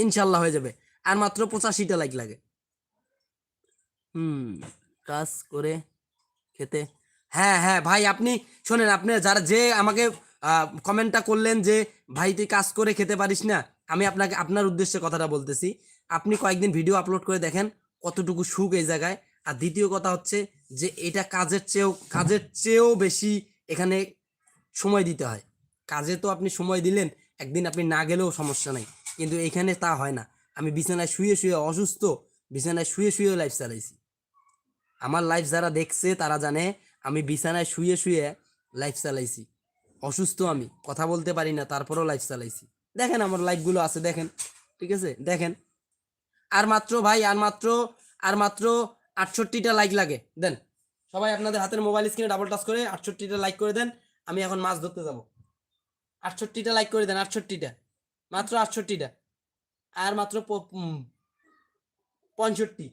ইনশাল্লাহ হয়ে যাবে। আর মাত্র 85টা লাইক লাগে। কাজ করে খেতে, হ্যাঁ হ্যাঁ ভাই, আপনি শোনেন, আপনি যারা যে আমাকে কমেন্টটা করলেন যে ভাই তুই কাজ করে খেতে পারিস না, আমি আপনাকে আপনার উদ্দেশ্যে কথাটা বলতেছি। আপনি কয়েকদিন ভিডিও আপলোড করে দেখেন কতটুকু সুখ এই জায়গায়। আর দ্বিতীয় কথা হচ্ছে যে এটা কাজের চেয়েও বেশি এখানে সময় দিতে হয়। কাজে তো আপনি সময় দিলেন, একদিন আপনি না গেলেও সমস্যা নাই, কিন্তু এইখানে তা হয় না। আমি বিছানায় শুয়ে শুয়ে অসুস্থ, বিছানায় শুয়ে শুয়ে লাইফ চালাইছি। আমার লাইফ যারা দেখছে তারা জানে আমি বিছানায় শুয়ে শুয়ে লাইফ চালাইছি। অসুস্থ, আমি কথা বলতে পারি না, তারপরেও লাইফ চালাইছি। দেখেন আমার লাইফগুলো আছে, দেখেন, ঠিক আছে, দেখেন। আর মাত্র ভাই, আর মাত্র 68টা লাইক লাগে, দেন। সবাই আপনাদের হাতের মোবাইল স্ক্রিনে ডাবল টাচ করে 68টা লাইক করে দেন। আমি এখন মাছ ধরতে যাব। 68টা লাইক করে দেন, 68টা, মাত্র 68টা। আর মাত্র 65।